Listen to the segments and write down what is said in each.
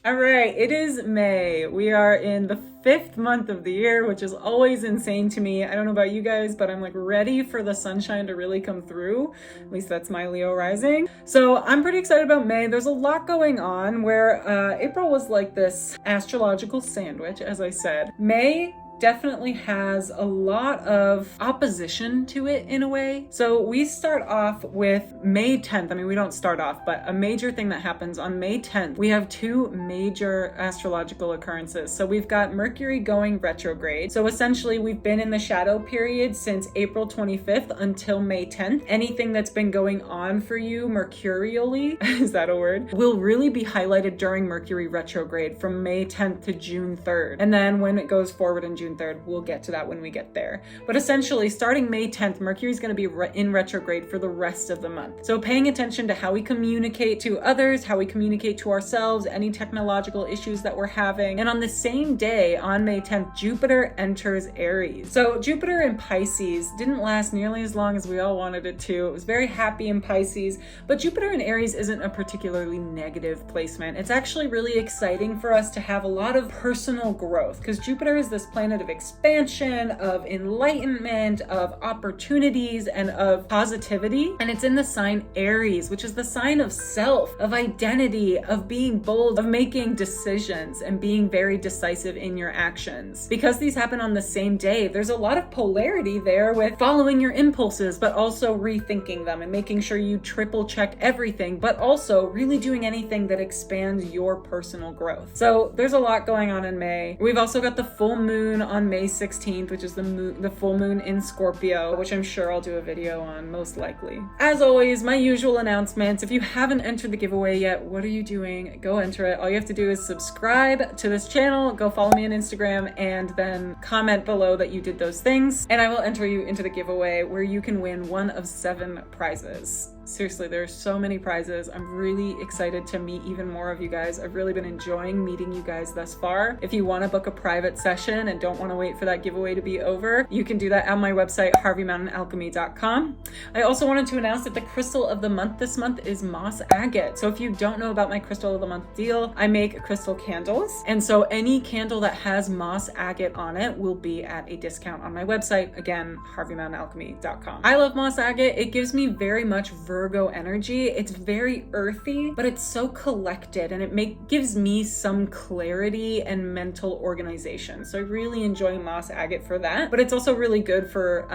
All right, it is May. We are in the 5th month of the year, which is always insane to me. I don't know about you guys, but I'm like ready for the sunshine to really come through. At least that's my Leo rising. So I'm pretty excited about May. There's a lot going on where April was like this astrological sandwich, as I said. May definitely has a lot of opposition to it in a way. So we start off with May 10th. I mean, we don't start off, but a major thing that happens on May 10th, we have two major astrological occurrences. So we've got Mercury going retrograde. So essentially we've been in the shadow period since April 25th until May 10th. Anything that's been going on for you mercurially, is that a word, will really be highlighted during Mercury retrograde from May 10th to June 3rd. And then when it goes forward in June 3rd, we'll get to that when we get there. But essentially, starting May 10th, Mercury is going to be in retrograde for the rest of the month. So paying attention to how we communicate to others, how we communicate to ourselves, any technological issues that we're having. And on the same day, on May 10th, Jupiter enters Aries. So Jupiter in Pisces didn't last nearly as long as we all wanted it to. It was very happy in Pisces, but Jupiter in Aries isn't a particularly negative placement. It's actually really exciting for us to have a lot of personal growth because Jupiter is this planet of expansion, of enlightenment, of opportunities, and of positivity. And it's in the sign Aries, which is the sign of self, of identity, of being bold, of making decisions and being very decisive in your actions. Because these happen on the same day, there's a lot of polarity there with following your impulses, but also rethinking them and making sure you triple check everything, but also really doing anything that expands your personal growth. So there's a lot going on in May. We've also got the full moon on May 16th, which is the full moon in Scorpio, which I'm sure I'll do a video on most likely. As always, my usual announcements. If you haven't entered the giveaway yet, what are you doing? Go enter it. All you have to do is subscribe to this channel, go follow me on Instagram, and then comment below that you did those things, and I will enter you into the giveaway where you can win one of 7 prizes. Seriously, there are so many prizes. I'm really excited to meet even more of you guys. I've really been enjoying meeting you guys thus far. If you want to book a private session and don't want to wait for that giveaway to be over, you can do that on my website, harveymountainalchemy.com. I also wanted to announce that the crystal of the month this month is moss agate. So if you don't know about my crystal of the month deal, I make crystal candles. And so any candle that has moss agate on it will be at a discount on my website. Again, harveymountainalchemy.com. I love moss agate. It gives me very much Virgo energy. It's very earthy, but it's so collected and it gives me some clarity and mental organization. So I really enjoy moss agate for that, but it's also really good for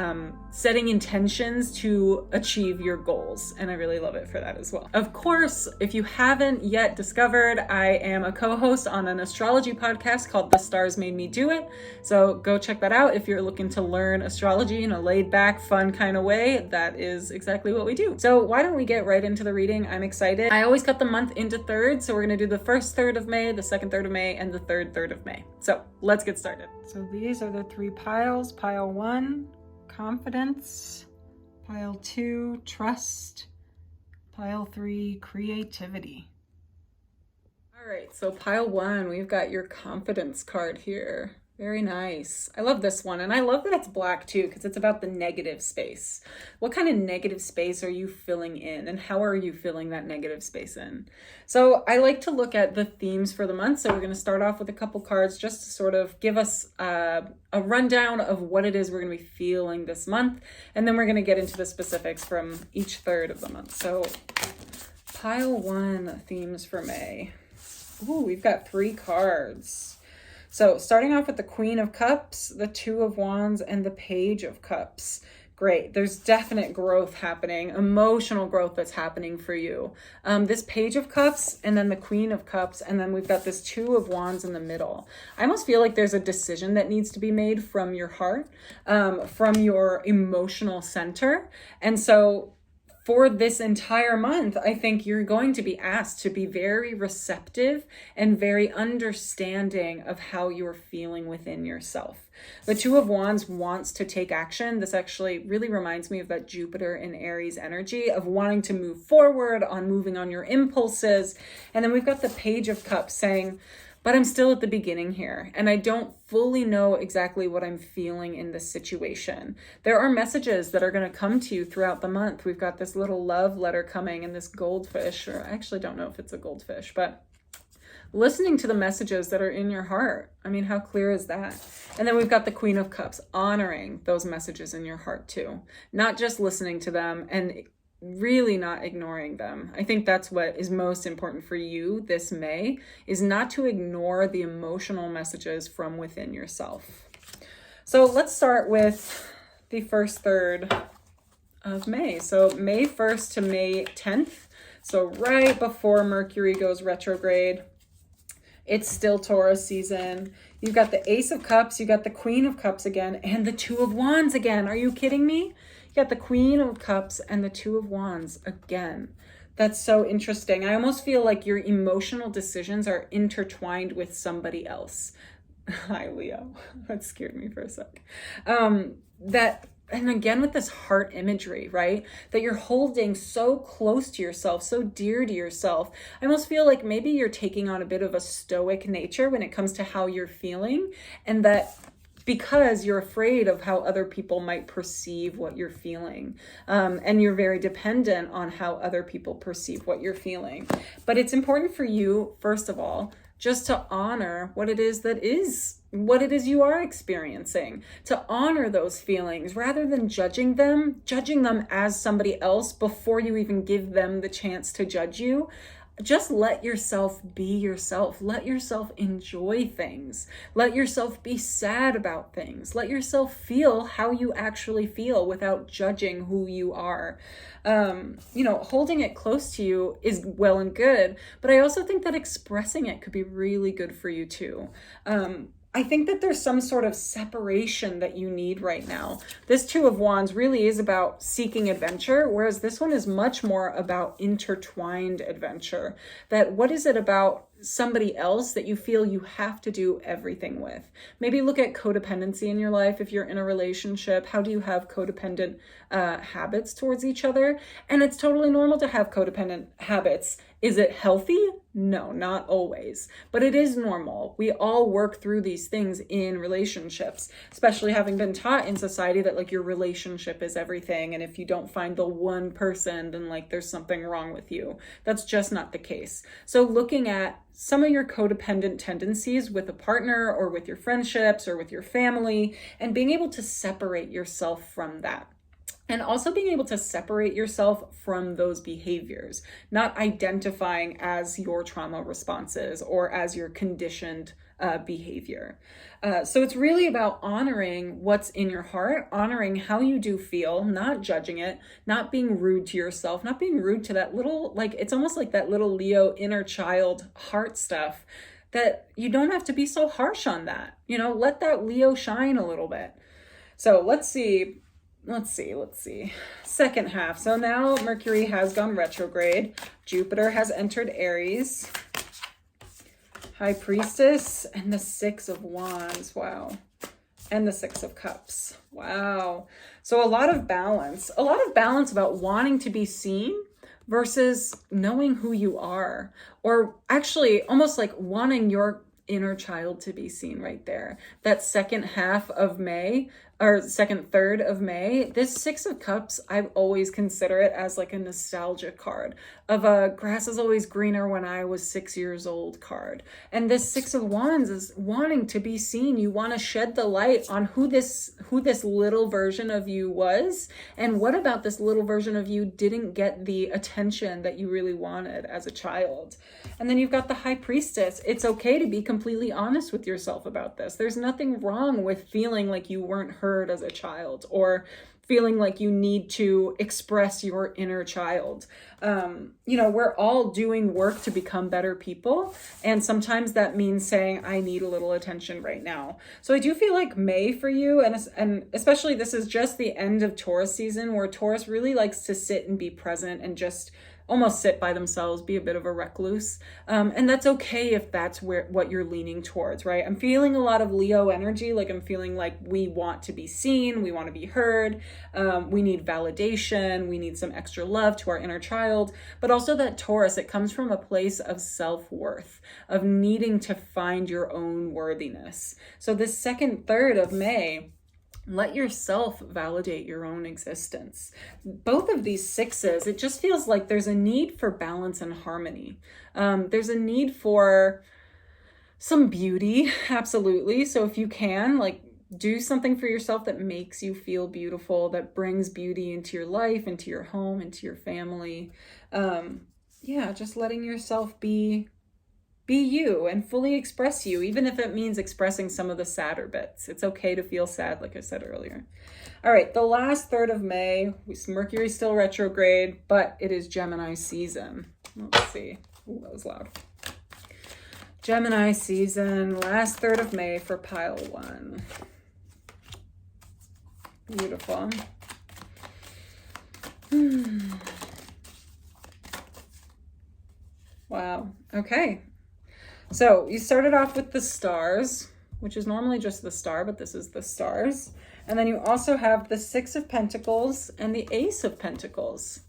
setting intentions to achieve your goals. And I really love it for that as well. Of course, if you haven't yet discovered, I am a co-host on an astrology podcast called The Stars Made Me Do It. So go check that out if you're looking to learn astrology in a laid back, fun kind of way. That is exactly what we do. So why don't we get right into the reading? I'm excited. I always cut the month into thirds. So we're going to do the first third of May, the second third of May, and the third third of May. So let's get started. So these are the 3 piles. Pile 1, confidence. Pile 2, trust. Pile 3, creativity. All right, so pile 1, we've got your confidence card here. Very nice. I love this one. And I love that it's black too, because it's about the negative space. What kind of negative space are you filling in? And how are you filling that negative space in? So I like to look at the themes for the month. So we're going to start off with a couple cards just to sort of give us a rundown of what it is we're going to be feeling this month. And then we're going to get into the specifics from each third of the month. So pile 1, themes for May. Ooh, we've got 3 cards. So starting off with the Queen of Cups, the 2 of Wands, and the Page of Cups. Great. There's definite growth happening, emotional growth that's happening for you. This Page of Cups and then the Queen of Cups, and then we've got this 2 of Wands in the middle. I almost feel like there's a decision that needs to be made from your heart, from your emotional center. And so for this entire month, I think you're going to be asked to be very receptive and very understanding of how you're feeling within yourself. The 2 of Wands wants to take action. This actually really reminds me of that Jupiter in Aries energy of wanting to move forward, on moving on your impulses. And then we've got the Page of Cups saying, but I'm still at the beginning here, and I don't fully know exactly what I'm feeling in this situation. There are messages that are going to come to you throughout the month. We've got this little love letter coming and this goldfish, or I actually don't know if it's a goldfish, but listening to the messages that are in your heart. I mean, how clear is that? And then we've got the Queen of Cups, honoring those messages in your heart too, not just listening to them and really not ignoring them. I think that's what is most important for you this May, is not to ignore the emotional messages from within yourself. So let's start with the first third of May. So May 1st to May 10th. So right before Mercury goes retrograde. It's still Taurus season. You've got the Ace of Cups, you got the Queen of Cups again, and the Two of Wands again. Are you kidding me? You got the Queen of Cups and the Two of Wands again. That's so interesting. I almost feel like your emotional decisions are intertwined with somebody else. Hi, Leo. That scared me for a sec. And again, with this heart imagery, right? That you're holding so close to yourself, so dear to yourself. I almost feel like maybe you're taking on a bit of a stoic nature when it comes to how you're feeling. And that because you're afraid of how other people might perceive what you're feeling. And you're very dependent on how other people perceive what you're feeling. But it's important for you, first of all, just to honor what it is you are experiencing, to honor those feelings rather than judging them as somebody else before you even give them the chance to judge you. Just let yourself be yourself. Let yourself enjoy things. Let yourself be sad about things. Let yourself feel how you actually feel without judging who you are. Holding it close to you is well and good, but I also think that expressing it could be really good for you too. I think that there's some sort of separation that you need right now. This Two of Wands really is about seeking adventure, whereas this one is much more about intertwined adventure. That what is it about somebody else that you feel you have to do everything with? Maybe look at codependency in your life. If you're in a relationship, how do you have codependent habits towards each other? And it's totally normal to have codependent habits. Is it healthy? No, not always, but it is normal. We all work through these things in relationships, especially having been taught in society that like your relationship is everything. And if you don't find the one person, then like there's something wrong with you. That's just not the case. So looking at some of your codependent tendencies with a partner or with your friendships or with your family and being able to separate yourself from that. And also being able to separate yourself from those behaviors, not identifying as your trauma responses or as your conditioned behavior. So it's really about honoring what's in your heart, honoring how you do feel, not judging it, not being rude to yourself, not being rude to that little, like, it's almost like that little Leo inner child heart stuff that you don't have to be so harsh on that. Let that Leo shine a little bit. So let's see. Second half. So now Mercury has gone retrograde. Jupiter has entered Aries. High Priestess and the Six of Wands. Wow. And the Six of Cups. Wow. So a lot of balance about wanting to be seen versus knowing who you are, or actually almost like wanting your inner child to be seen right there. That second half of May, or second third of May, this Six of Cups, I always consider it as like a nostalgia card of a grass is always greener when I was 6 years old card. And this Six of Wands is wanting to be seen. You want to shed the light on who this little version of you was, and what about this little version of you didn't get the attention that you really wanted as a child. And then you've got the High Priestess. It's okay to be completely honest with yourself about this. There's nothing wrong with feeling like you weren't heard as a child, or feeling like you need to express your inner child. We're all doing work to become better people. And sometimes that means saying, I need a little attention right now. So I do feel like May for you, and especially this is just the end of Taurus season, where Taurus really likes to sit and be present and just almost sit by themselves, be a bit of a recluse. And that's okay if that's what you're leaning towards, right? I'm feeling a lot of Leo energy. Like I'm feeling like we want to be seen, we want to be heard, we need validation, we need some extra love to our inner child. But also that Taurus, it comes from a place of self-worth, of needing to find your own worthiness. So this second third of May, let yourself validate your own existence. Both of these sixes, it just feels like there's a need for balance and harmony. There's a need for some beauty, absolutely. So if you can, like, do something for yourself that makes you feel beautiful, that brings beauty into your life, into your home, into your family. Yeah, just letting yourself be you and fully express you, even if it means expressing some of the sadder bits. It's okay to feel sad, like I said earlier. All right, the last third of May, Mercury's still retrograde, but it is Gemini season. Let's see. Ooh, that was loud. Gemini season, last third of May for pile 1. Beautiful. Wow. Okay. So you started off with the stars, which is normally just the star, but this is the stars. And then you also have the 6 of Pentacles and the Ace of Pentacles.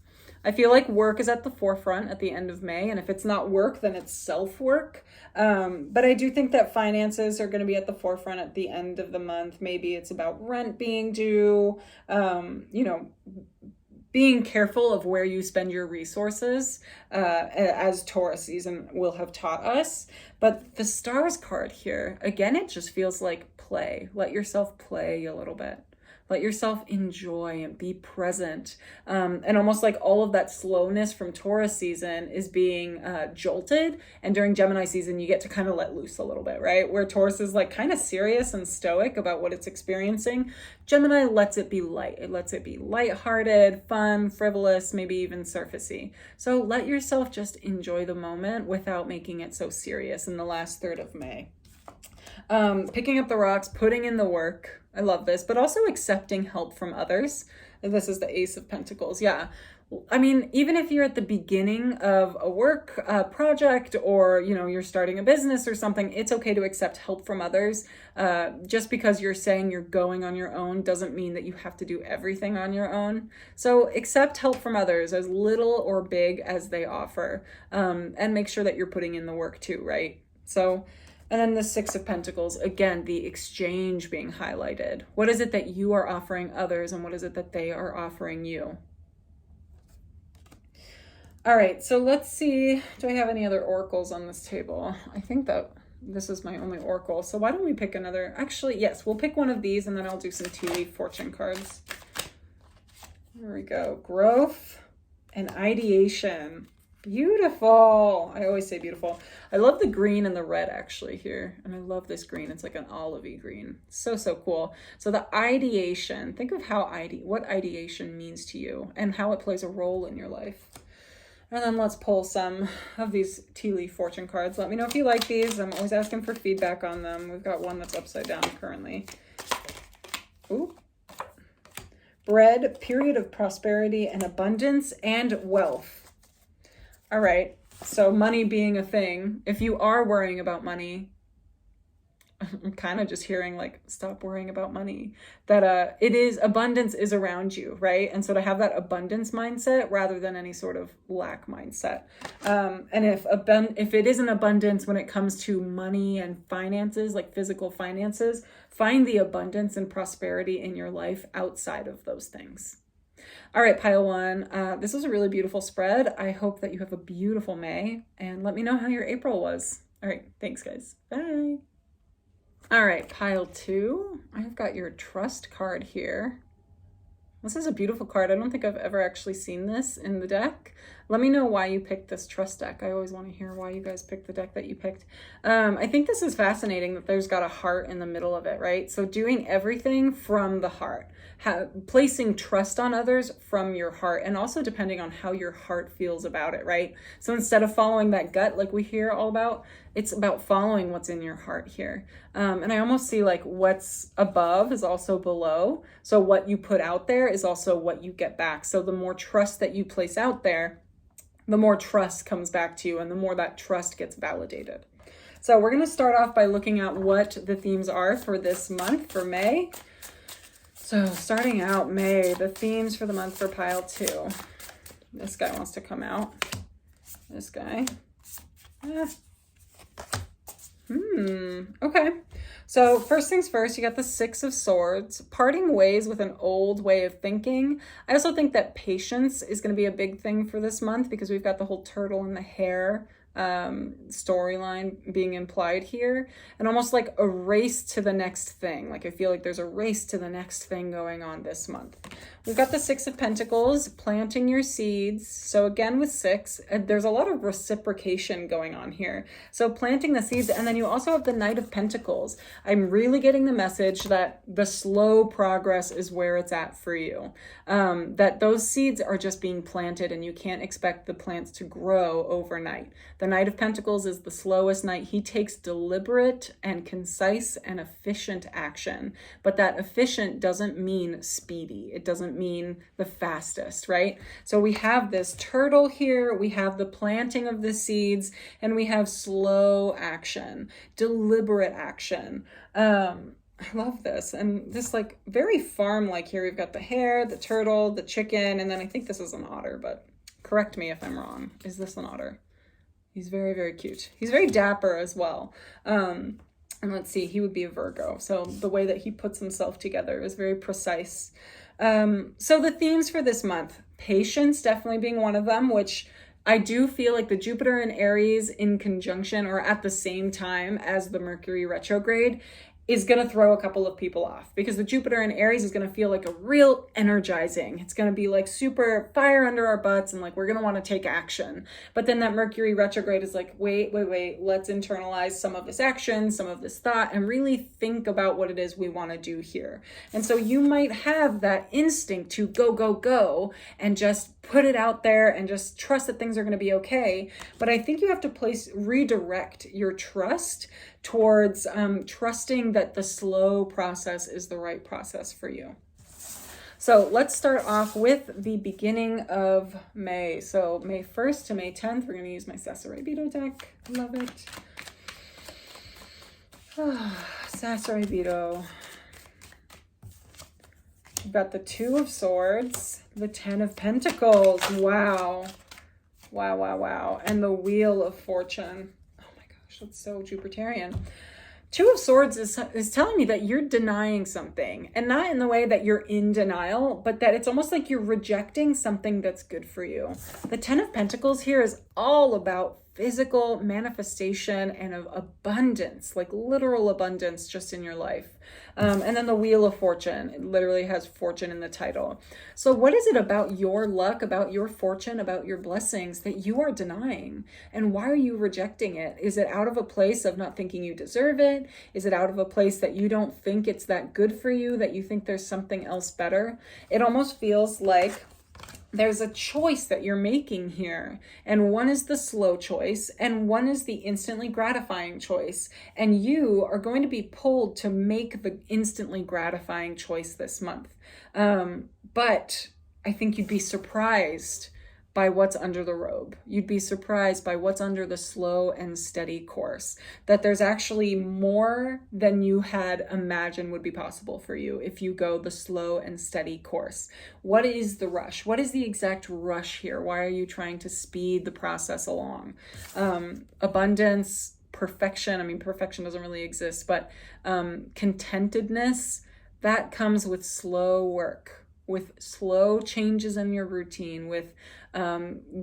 I feel like work is at the forefront at the end of May. And if it's not work, then it's self-work. But I do think that finances are going to be at the forefront at the end of the month. Maybe it's about rent being due, you know, being careful of where you spend your resources, as Taurus season will have taught us. But the stars card here, again, it just feels like play. Let yourself play a little bit. Let yourself enjoy and be present. And almost like all of that slowness from Taurus season is being jolted. And during Gemini season, you get to kind of let loose a little bit, right? Where Taurus is like kind of serious and stoic about what it's experiencing. Gemini lets it be light. It lets it be lighthearted, fun, frivolous, maybe even surfacey. So let yourself just enjoy the moment without making it so serious in the last third of May. Picking up the rocks, putting in the work. I love this, but also accepting help from others. And this is the Ace of Pentacles. Yeah. I mean, even if you're at the beginning of a work project, or, you know, you're starting a business or something, it's okay to accept help from others. Just because you're saying you're going on your own doesn't mean that you have to do everything on your own. So accept help from others, as little or big as they offer, and make sure that you're putting in the work too, right? So, and then the 6 of Pentacles, again, the exchange being highlighted. What is it that you are offering others, and what is it that they are offering you? All right, so let's see. Do I have any other oracles on this table? I think that this is my only oracle. So why don't we pick another? Actually, yes, we'll pick one of these, and then I'll do some tea leaf fortune cards. There we go. Growth and ideation. Beautiful. I always say beautiful. I love the green and the red actually here. And I love this green. It's like an olivey green. So, so cool. So the ideation, think of how what ideation means to you and how it plays a role in your life. And then let's pull some of these tea leaf fortune cards. Let me know if you like these. I'm always asking for feedback on them. We've got one that's upside down currently. Ooh. Bread, period of prosperity and abundance and wealth. All right, so money being a thing, if you are worrying about money, I'm kind of just hearing like, stop worrying about money. That abundance is around you, right? And so to have that abundance mindset rather than any sort of lack mindset. And if it is an abundance when it comes to money and finances, like physical finances, find the abundance and prosperity in your life outside of those things. All right, pile 1. This was a really beautiful spread. I hope that you have a beautiful May, and let me know how your April was. All right, thanks guys. Bye. All right, pile 2. I've got your trust card here. This is a beautiful card. I don't think I've ever actually seen this in the deck. Let me know why you picked this trust deck. I always want to hear why you guys picked the deck that you picked. I think this is fascinating that there's got a heart in the middle of it, right? So doing everything from the heart, placing trust on others from your heart, and also depending on how your heart feels about it, right? So instead of following that gut like we hear all about, it's about following what's in your heart here. And I almost see like what's above is also below. So what you put out there is also what you get back. So the more trust that you place out there, the more trust comes back to you, and the more that trust gets validated. So we're going to start off by looking at what the themes are for this month, for May. So starting out May, the themes for the month for pile 2. This guy wants to come out. This guy. Okay. So first things first, you got the 6 of Swords, parting ways with an old way of thinking. I also think that patience is going to be a big thing for this month because we've got the whole turtle and the hare storyline being implied here, and almost like a race to the next thing. Like I feel like there's a race to the next thing going on this month. We've got the Six of Pentacles, planting your seeds. So again with six, there's a lot of reciprocation going on here. So planting the seeds, and then you also have the Knight of Pentacles. I'm really getting the message that the slow progress is where it's at for you. That those seeds are just being planted and you can't expect the plants to grow overnight. The Knight of Pentacles is the slowest knight. He takes deliberate and concise and efficient action, but that efficient doesn't mean speedy. It doesn't mean the fastest, right? So we have this turtle here, we have the planting of the seeds, and we have slow action, deliberate action. I love this. And this like very farm-like here. We've got the hare, the turtle, the chicken, and then I think this is an otter, but correct me if I'm wrong. Is this an otter? He's very, very cute. He's very dapper as well. And let's see, he would be a Virgo. So the way that he puts himself together is very precise. So the themes for this month, patience definitely being one of them, which I do feel like the Jupiter and Aries in conjunction or at the same time as the Mercury retrograde is going to throw a couple of people off, because the Jupiter in Aries is going to feel like a real energizing. It's going to be like super fire under our butts and like we're going to want to take action. But then that Mercury retrograde is like, wait, let's internalize some of this action, some of this thought, and really think about what it is we want to do here. And so you might have that instinct to go, and just put it out there and just trust that things are going to be okay. But I think you have to redirect your trust towards trusting that the slow process is the right process for you. So let's start off with the beginning of May. So May 1st to May 10th, we're going to use my Sasuraibito deck. Love it. Sasuraibito. We've got the Two of Swords, the Ten of Pentacles. Wow. And the Wheel of Fortune. That's so Jupiterian. Two of Swords is telling me that you're denying something, and not in the way that you're in denial, but that it's almost like you're rejecting something that's good for you. The Ten of Pentacles here is all about physical manifestation and of abundance, like literal abundance just in your life. And then the Wheel of Fortune, it literally has fortune in the title. So what is it about your luck, about your fortune, about your blessings that you are denying? And why are you rejecting it? Is it out of a place of not thinking you deserve it? Is it out of a place that you don't think it's that good for you, that you think there's something else better? It almost feels like there's a choice that you're making here, and one is the slow choice and one is the instantly gratifying choice, and you are going to be pulled to make the instantly gratifying choice this month. But I think you'd be surprised by what's under the robe. You'd be surprised by what's under the slow and steady course, that there's actually more than you had imagined would be possible for you if you go the slow and steady course. What is the rush? What is the exact rush here? Why are you trying to speed the process along? Abundance, perfection. I mean, perfection doesn't really exist, but contentedness, that comes with slow work, with slow changes in your routine, with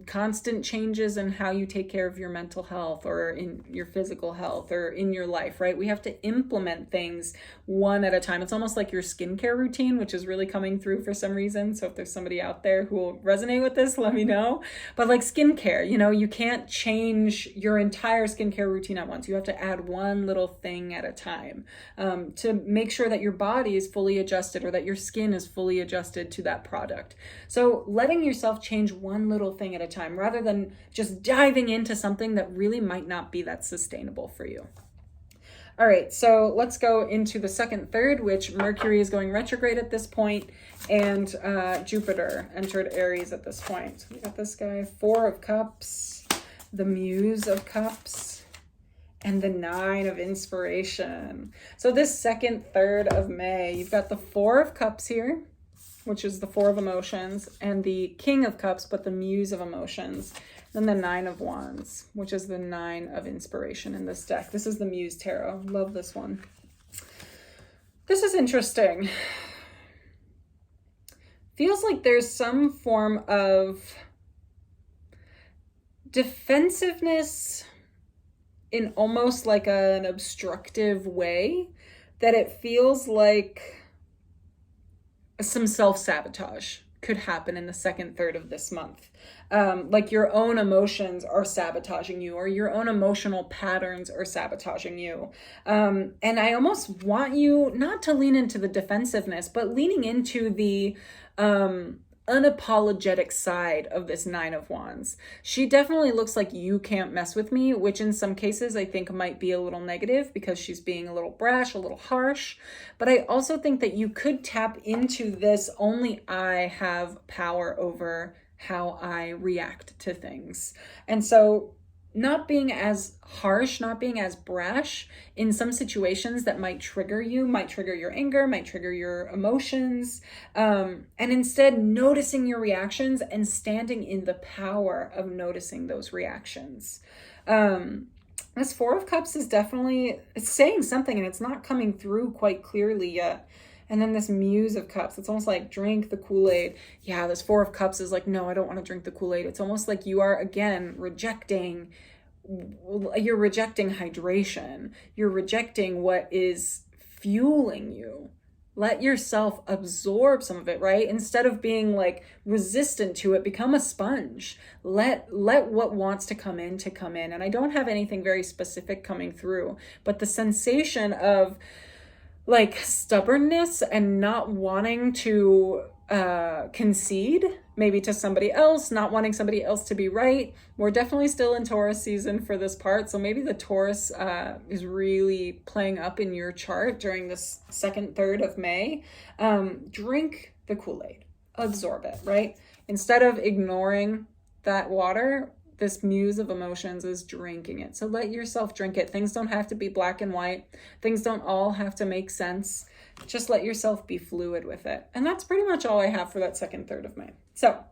constant changes in how you take care of your mental health or in your physical health or in your life, right? We have to implement things one at a time. It's almost like your skincare routine, which is really coming through for some reason. So if there's somebody out there who will resonate with this, let me know. But like skincare, you can't change your entire skincare routine at once. You have to add one little thing at a time to make sure that your body is fully adjusted or that your skin is fully adjusted to that product. So letting yourself change one little thing at a time rather than just diving into something that really might not be that sustainable for you. All right, so let's go into the second third, which Mercury is going retrograde at this point, and Jupiter entered Aries at this point. So we got this guy, Four of Cups, the Muse of Cups, and the Nine of Inspiration. So this second third of May, you've got the Four of Cups here, which is the Four of Emotions, and the King of Cups, but the Muse of Emotions. Then the Nine of Wands, which is the Nine of Inspiration in this deck. This is the Muse Tarot. Love this one. This is interesting. Feels like there's some form of defensiveness in almost like an obstructive way, that it feels like some self-sabotage could happen in the second third of this month. Like your own emotions are sabotaging you, or your own emotional patterns are sabotaging you. And I almost want you not to lean into the defensiveness, but leaning into the unapologetic side of this Nine of Wands. She definitely looks like you can't mess with me, which in some cases I think might be a little negative because she's being a little brash, a little harsh. But I also think that you could tap into this only I have power over how I react to things. And so not being as harsh, not being as brash in some situations that might trigger you, might trigger your anger, might trigger your emotions, and instead noticing your reactions and standing in the power of noticing those reactions. This Four of Cups is definitely, it's saying something and it's not coming through quite clearly yet. And then this Muse of Cups, it's almost like drink the Kool-Aid. Yeah, this Four of Cups is like, no, I don't want to drink the Kool-Aid. It's almost like you are, again, rejecting hydration. You're rejecting what is fueling you. Let yourself absorb some of it, right? Instead of being like resistant to it, become a sponge. Let what wants to come in. And I don't have anything very specific coming through, but the sensation of like stubbornness and not wanting to concede maybe to somebody else, not wanting somebody else to be right. We're definitely still in Taurus season for this part, so maybe the Taurus is really playing up in your chart during this second third of May. Drink the Kool-Aid, absorb it, right? Instead of ignoring that water, this Muse of emotions is drinking it. So let yourself drink it. Things don't have to be black and white. Things don't all have to make sense. Just let yourself be fluid with it. And that's pretty much all I have for that second third of May. So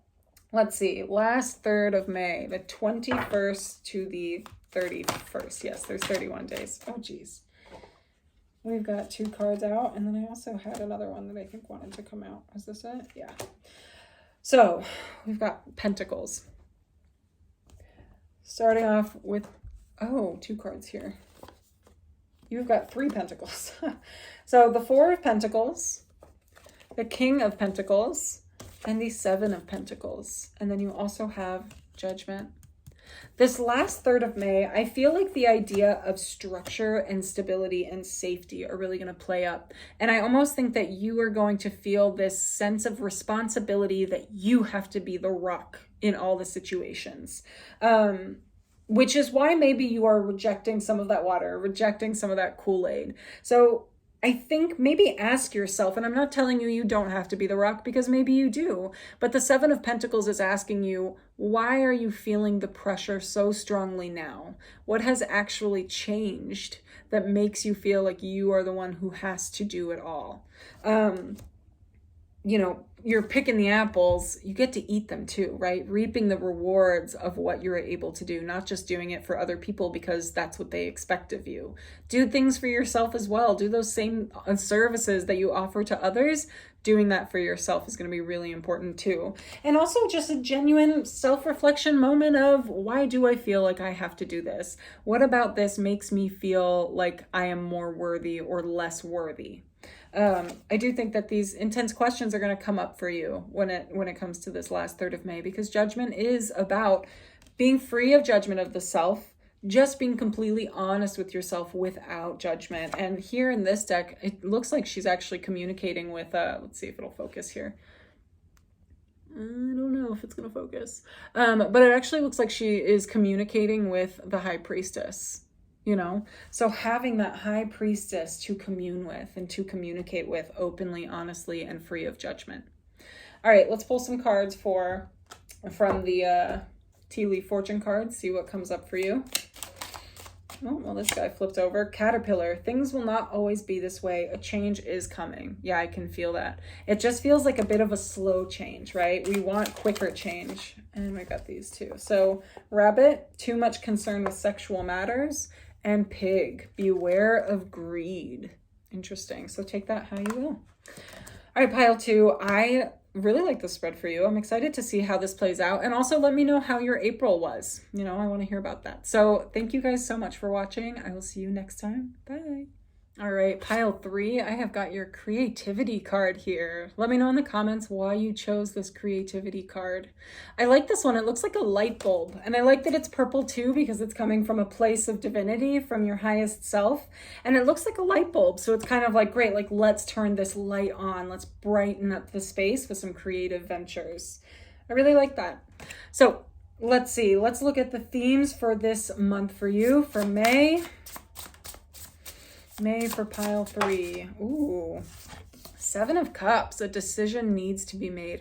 let's see. Last third of May, the 21st to the 31st. Yes, there's 31 days. Oh, geez. We've got 2 cards out. And then I also had another one that I think wanted to come out. Is this it? Yeah. So we've got Pentacles. Starting off with, 2 cards here. You've got 3 Pentacles. So the 4 of Pentacles, the King of Pentacles, and the 7 of Pentacles. And then you also have Judgment. This last third of May, I feel like the idea of structure and stability and safety are really going to play up. And I almost think that you are going to feel this sense of responsibility that you have to be the rock in all the situations. Which is why maybe you are rejecting some of that water, rejecting some of that Kool-Aid. So I think maybe ask yourself, and I'm not telling you don't have to be the rock, because maybe you do, but the 7 of Pentacles is asking you, why are you feeling the pressure so strongly now? What has actually changed that makes you feel like you are the one who has to do it all? You're picking the apples, you get to eat them too, right? Reaping the rewards of what you're able to do, not just doing it for other people because that's what they expect of you. Do things for yourself as well. Do those same services that you offer to others. Doing that for yourself is going to be really important too. And also just a genuine self-reflection moment of, why do I feel like I have to do this? What about this makes me feel like I am more worthy or less worthy? I do think that these intense questions are going to come up for you when it comes to this last third of May, because Judgment is about being free of judgment of the self, just being completely honest with yourself without judgment. And here in this deck, it looks like she's actually communicating with, let's see if it'll focus here. I don't know if it's going to focus, but it actually looks like she is communicating with the High Priestess. So having that High Priestess to commune with and to communicate with openly, honestly, and free of judgment. All right, let's pull some cards from the Tea Leaf Fortune cards, see what comes up for you. Oh, well, this guy flipped over. Caterpillar. Things will not always be this way. A change is coming. Yeah, I can feel that. It just feels like a bit of a slow change, right? We want quicker change. And we got these two. So Rabbit, too much concern with sexual matters. And Pig, beware of greed. Interesting. So take that how you will. All right, pile 2. I really like the spread for you. I'm excited to see how this plays out. And also let me know how your April was. You know, I want to hear about that. So thank you guys so much for watching. I will see you next time. Bye. All right, pile 3, I have got your creativity card here. Let me know in the comments why you chose this creativity card. I like this one. It looks like a light bulb. And I like that it's purple too because it's coming from a place of divinity, from your highest self. And it looks like a light bulb. So it's kind of like, great, like let's turn this light on. Let's brighten up the space with some creative ventures. I really like that. So let's see. Let's look at the themes for this month for you, for May. May for pile 3. Ooh, 7 of Cups. A decision needs to be made.